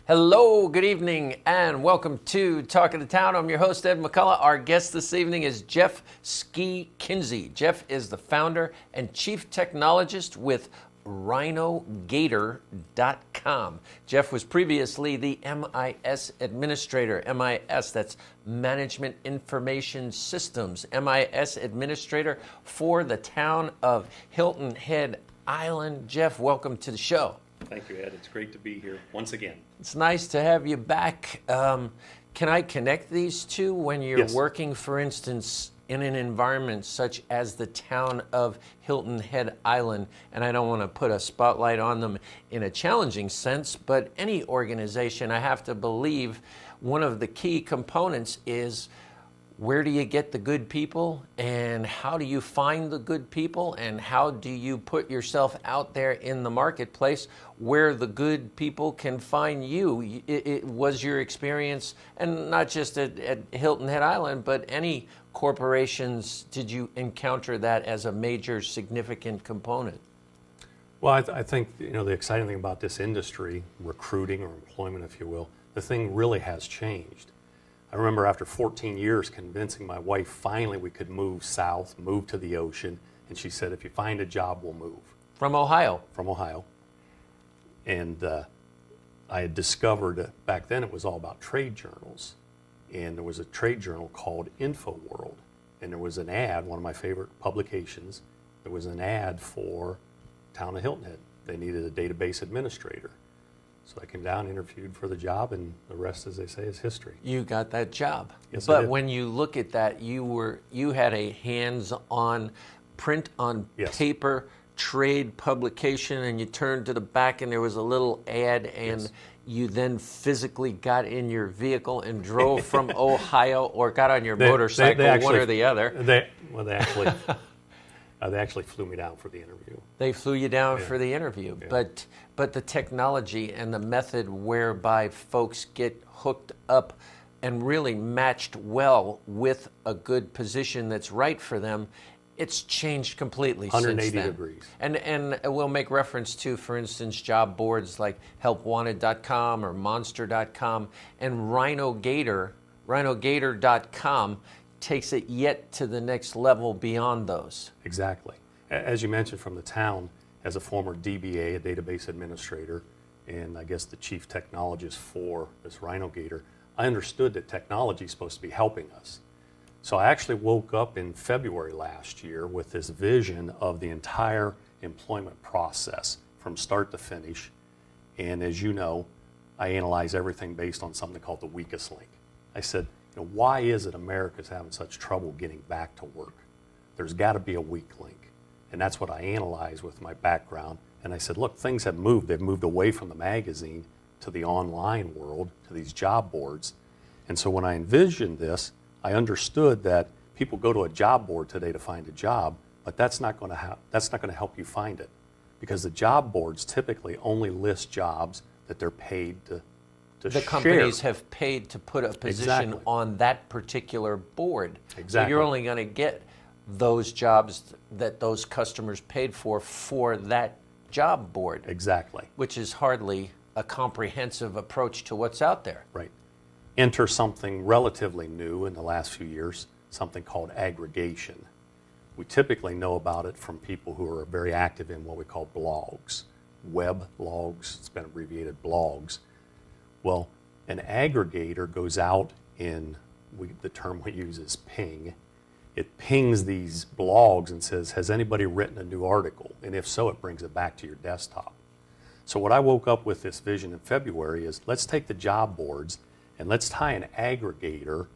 Hello, good evening, and welcome to Talk of the Town. I'm your host, Ed McCullough. Our guest this evening is Jeff Ski Kinsey. Jeff is the founder and chief technologist with RhinoGATOR.com. Jeff was previously the MIS administrator. MIS, that's Management Information Systems. MIS administrator for the town of Hilton Head Island. Jeff, welcome to the show. Thank you, Ed. It's great to be here once again. It's nice to have you back. Can I connect these two when you're Yes. working, for instance, in an environment such as the town of Hilton Head Island? And I don't want to put a spotlight on them in a challenging sense, but any organization, I have to believe, one of the key components is where do you get the good people, and how do you find the good people, and how do you put yourself out there in the marketplace where the good people can find you? It was your experience, and not just at Hilton Head Island, but any corporations, did you encounter that as a major significant component? Well, I think the exciting thing about this industry, recruiting or employment, if you will, the thing really has changed. I remember after 14 years convincing my wife finally we could move south, move to the ocean, and she said, if you find a job, we'll move. From Ohio? From Ohio. And I had discovered back then it was all about trade journals. And there was a trade journal called InfoWorld. And there was an ad, one of my favorite publications, there was an ad for town of Hilton Head. They needed a database administrator. So I came down, interviewed for the job, and the rest, as they say, is history. You got that job. Yes, I but did. when you look at that, you had a hands-on, print on Yes. paper trade publication, and you turned to the back and there was a little ad, and Yes. you then physically got in your vehicle and drove from Ohio, or got on your They motorcycle, actually, one or the other. They actually flew me down for the interview. They flew you down Yeah. for the interview. Yeah. But the technology and the method whereby folks get hooked up and really matched well with a good position that's right for them, it's changed completely 180 since then. degrees. And we'll make reference to, for instance, job boards like helpwanted.com or monster.com, and RhinoGATOR.com takes it yet to the next level beyond those. Exactly. As you mentioned, from the town, as a former DBA, a database administrator, and I guess the chief technologist for this RhinoGATOR, I understood that technology is supposed to be helping us. So I actually woke up in February last year with this vision of the entire employment process from start to finish. And as you know, I analyze everything based on something called the weakest link. I said, why is it America's having such trouble getting back to work? There's got to be a weak link. And that's what I analyzed with my background. And I said, look, things have moved. They've moved away from the magazine to the online world, to these job boards. And so when I envisioned this, I understood that people go to a job board today to find a job, but that's not going to help you find it, because the job boards typically only list jobs that they're paid to The share. companies have paid to put a position Exactly. on that particular board. So Exactly. you're only going to get those jobs that those customers paid for that job board. Exactly. Which is hardly a comprehensive approach to what's out there. Right. Enter something relatively new in the last few years, something called aggregation. We typically know about it from people who are very active in what we call blogs, web logs, it's been abbreviated blogs. Well, an aggregator goes out in, the term we use is ping. It pings these blogs and says, has anybody written a new article? And if so, it brings it back to your desktop. So what I woke up with this vision in February is, let's take the job boards and let's tie an aggregator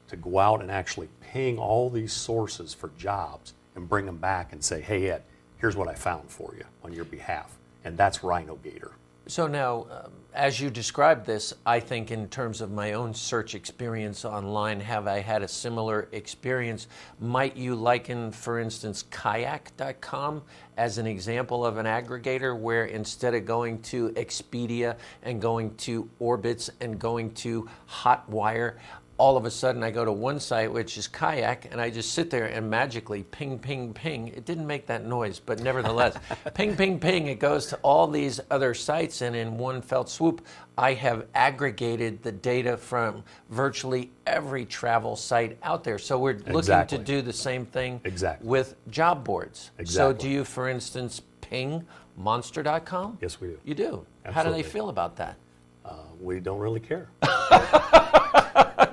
to go out and actually ping all these sources for jobs and bring them back and say, hey, Ed, here's what I found for you on your behalf. And that's RhinoGATOR. So now, as you described this, I think in terms of my own search experience online, have I had a similar experience? Might you liken, for instance, kayak.com as an example of an aggregator where instead of going to Expedia and going to Orbitz and going to Hotwire, all of a sudden I go to one site, which is kayak, and I just sit there and magically ping, ping, ping. It didn't make that noise, but nevertheless, ping, ping, ping, it goes to all these other sites, and in one felt swoop, I have aggregated the data from virtually every travel site out there. So we're looking to do the same thing with job boards. So do you, for instance, ping monster.com? Yes, we do. You do? Absolutely. How do they feel about that? We don't really care.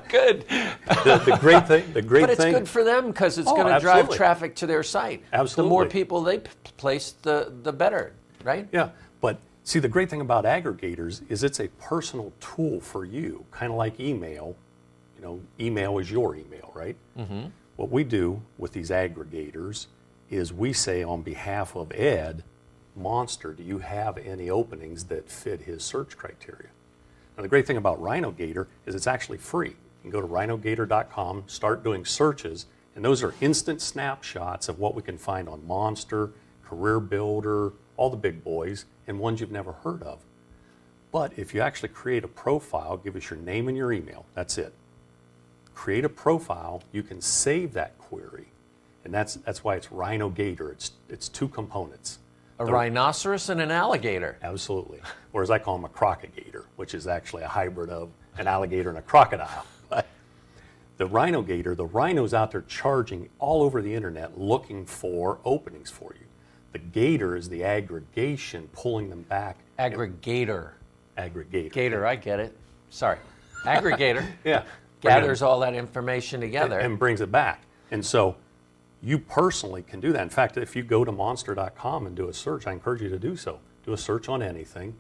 Good. The great thing. But it's good for them because it's going to drive traffic to their site. Absolutely. The more people they place, the better, right? Yeah. But see, the great thing about aggregators is it's a personal tool for you, kind of like email. You know, email is your email, right? Mm-hmm. What we do with these aggregators is we say on behalf of Ed, Monster, do you have any openings that fit his search criteria? Now, the great thing about RhinoGATOR is it's actually free. You can go to RhinoGATOR.com, start doing searches, and those are instant snapshots of what we can find on Monster, Career Builder, all the big boys, and ones you've never heard of. But if you actually create a profile, give us your name and your email, that's it. Create a profile, you can save that query, and that's why it's RhinoGATOR. It's two components. A rhinoceros and an alligator. Absolutely. Or as I call them, a crocagator, which is actually a hybrid of an alligator and a crocodile. But the RhinoGATOR, the rhinos out there charging all over the internet looking for openings for you. The gator is the aggregation pulling them back. Aggregator. Aggregator. Gator, I get it. Sorry. Aggregator. Yeah. Gathers all that information together. And brings it back. And so you personally can do that. In fact, if you go to monster.com and do a search, I encourage you to do so. Do a search on anything.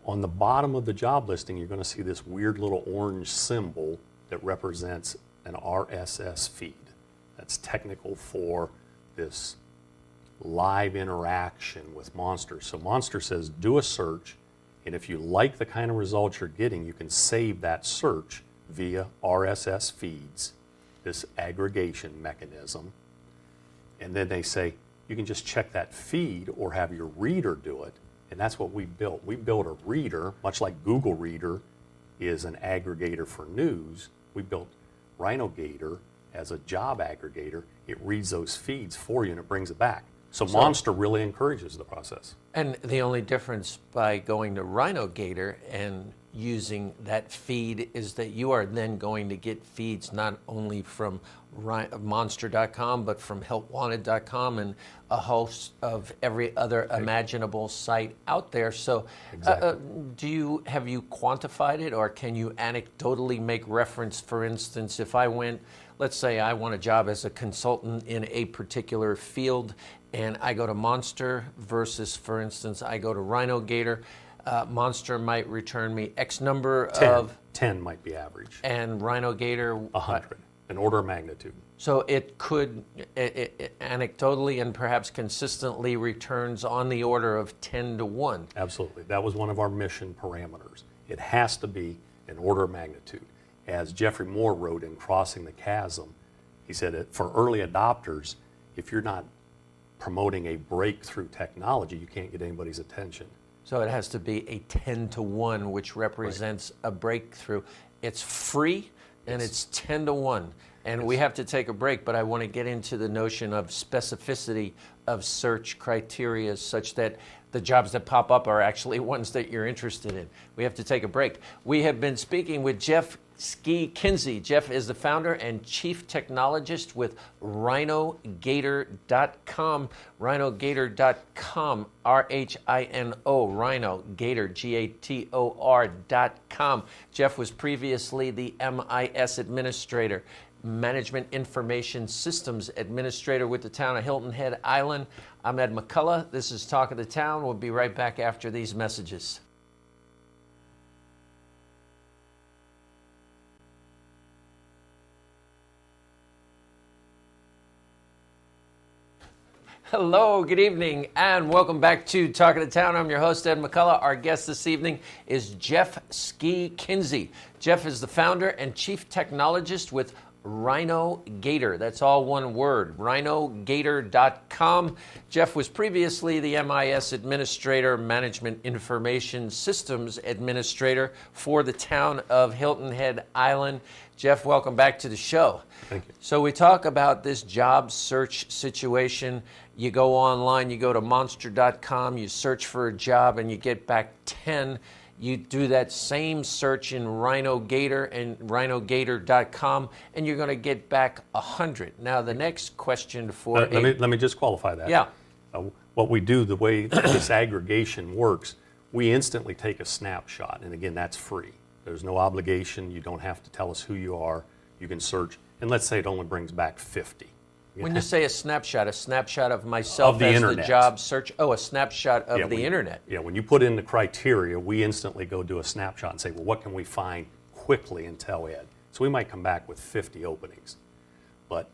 On the bottom of the job listing, you're going to see this weird little orange symbol that represents an RSS feed. That's technical for this live interaction with Monster. So Monster says do a search, and if you like the kind of results you're getting, you can save that search via RSS feeds, this aggregation mechanism. And then they say, you can just check that feed or have your reader do it. And that's what we built. We built a reader, much like Google Reader is an aggregator for news. We built RhinoGATOR as a job aggregator. It reads those feeds for you and it brings it back. So Monster really encourages the process. And the only difference by going to RhinoGATOR and using that feed is that you are then going to get feeds not only from monster.com but from helpwanted.com and a host of every other imaginable site out there. So have you quantified it, or can you anecdotally make reference? For instance, if I went, let's say I want a job as a consultant in a particular field, and I go to Monster versus, for instance, I go to RhinoGATOR, Monster might return me X number 10 might be average. And RhinoGATOR 100, an order of magnitude. So it could it anecdotally and perhaps consistently returns on the order of 10 to 1. Absolutely. That was one of our mission parameters. It has to be an order of magnitude. As Jeffrey Moore wrote in Crossing the Chasm, he said that for early adopters, if you're not promoting a breakthrough technology, you can't get anybody's attention. So it has to be a 10 to 1, which represents a breakthrough. It's free and it's 10 to 1. And we have to take a break, but I want to get into the notion of specificity of search criteria such that the jobs that pop up are actually ones that you're interested in. We have to take a break. We have been speaking with Jeff Kinsey. Jeff is the founder and chief technologist with RhinoGATOR.com. RhinoGATOR.com, R-H-I-N-O, RhinoGATOR, GATOR.com. Jeff was previously the MIS administrator, Management Information Systems Administrator with the town of Hilton Head Island. I'm Ed McCullough. This is Talk of the Town. We'll be right back after these messages. Hello, good evening, and welcome back to Talk of the Town. I'm your host, Ed McCullough. Our guest this evening is Jeff Kinsey. Jeff is the founder and chief technologist with RhinoGATOR. That's all one word, RhinoGATOR.com. Jeff was previously the MIS Administrator, Management Information Systems Administrator for the town of Hilton Head Island. Jeff, welcome back to the show. Thank you. So we talk about this job search situation. You go online, you go to monster.com, you search for a job, and you get back 10. You do that same search in RhinoGATOR and RhinoGATOR.com, and you're going to get back 100. Now, the next question for let me just qualify that. Yeah. What we do, the way this aggregation works, we instantly take a snapshot, and again, that's free. There's no obligation. You don't have to tell us who you are. You can search, and let's say it only brings back 50. When you say a snapshot of myself Of the as internet. the job search, a snapshot of the internet. Yeah, when you put in the criteria, we instantly go do a snapshot and say, well, what can we find quickly in Tel-Ed? So we might come back with 50 openings. But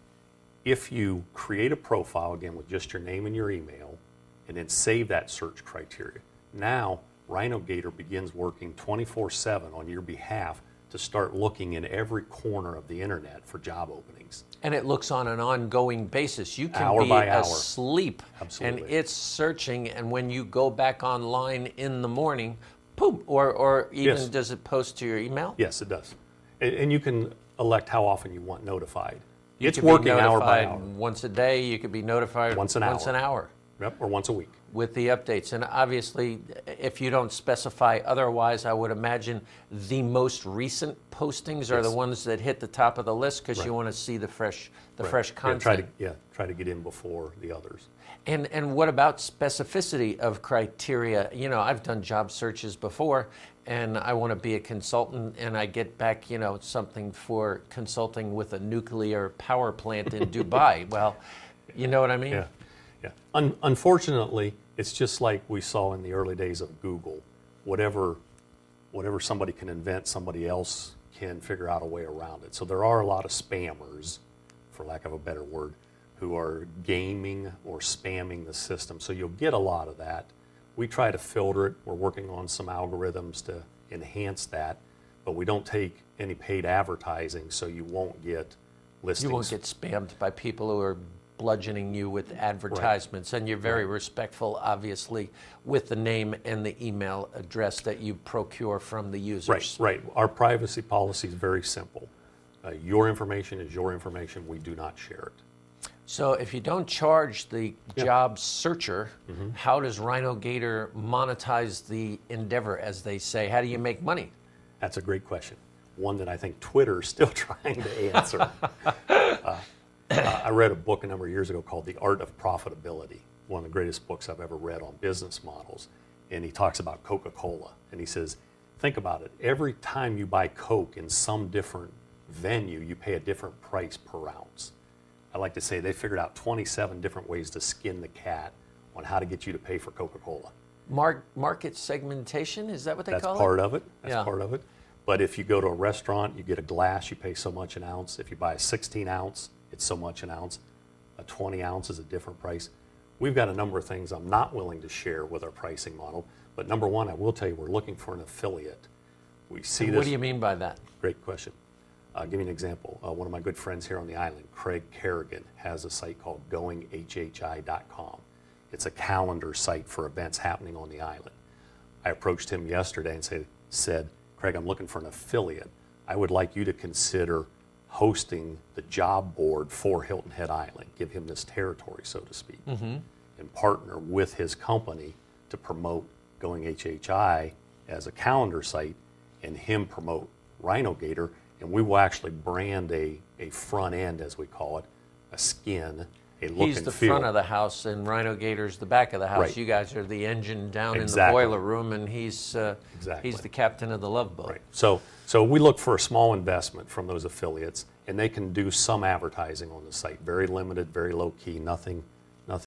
if you create a profile, again, with just your name and your email, and then save that search criteria, now RhinoGATOR begins working 24/7 on your behalf to start looking in every corner of the internet for job openings. And it looks on an ongoing basis. You can Hour be by hour. asleep, Absolutely. and it's searching, and when you go back online in the morning, boom, or even Yes. does it post to your email? Yes, it does. And you can elect how often you want notified. You It's could be working hour by notified hour. once a day. You could be notified Once an hour. Yep, or once a week. with the updates. And obviously, if you don't specify otherwise, I would imagine the most recent postings are the Yes. ones that hit the top of the list because you Right. want to see the fresh Right. content. Try to get in before the others. And what about specificity of criteria? You know, I've done job searches before, and I want to be a consultant, and I get back, something for consulting with a nuclear power plant in Dubai. Well, you know what I mean? Yeah. Unfortunately, it's just like we saw in the early days of Google. Whatever somebody can invent, somebody else can figure out a way around it. So there are a lot of spammers, for lack of a better word, who are gaming or spamming the system. So you'll get a lot of that. We try to filter it. We're working on some algorithms to enhance that, but we don't take any paid advertising, so you won't get listings. You won't get spammed by people who are bludgeoning you with advertisements, and you're very respectful, obviously, with the name and the email address that you procure from the users. Right. Our privacy policy is very simple. Your information is your information. We do not share it. So if you don't charge the job searcher, how does RhinoGATOR monetize the endeavor, as they say? How do you make money? That's a great question. One that I think Twitter is still trying to answer. I read a book a number of years ago called The Art of Profitability, one of the greatest books I've ever read on business models. And he talks about Coca-Cola. And he says, think about it. Every time you buy Coke in some different venue, you pay a different price per ounce. I like to say they figured out 27 different ways to skin the cat on how to get you to pay for Coca-Cola. Market segmentation, is that what they call it? That's part of it. Yeah. Part of it. But if you go to a restaurant, you get a glass, you pay so much an ounce. If you buy a 16 ounce, it's so much an ounce. A 20 ounce is a different price. We've got a number of things I'm not willing to share with our pricing model. But number one, I will tell you, we're looking for an affiliate. We see And this. what do you mean by that? Great question. I'll give you an example. One of my good friends here on the island, Craig Kerrigan, has a site called goinghhi.com. It's a calendar site for events happening on the island. I approached him yesterday and said, Craig, I'm looking for an affiliate. I would like you to consider hosting the job board for Hilton Head Island, give him this territory, so to speak, and partner with his company to promote Going HHI as a calendar site and him promote RhinoGATOR, and we will actually brand a front end, as we call it, a skin, a look and feel. He's the front of the house, and RhinoGATOR's the back of the house. Right. You guys are the engine down in the Exactly. boiler room, and he's the captain of the Love Boat. Right. So we look for a small investment from those affiliates, and they can do some advertising on the site. Very limited, very low key, nothing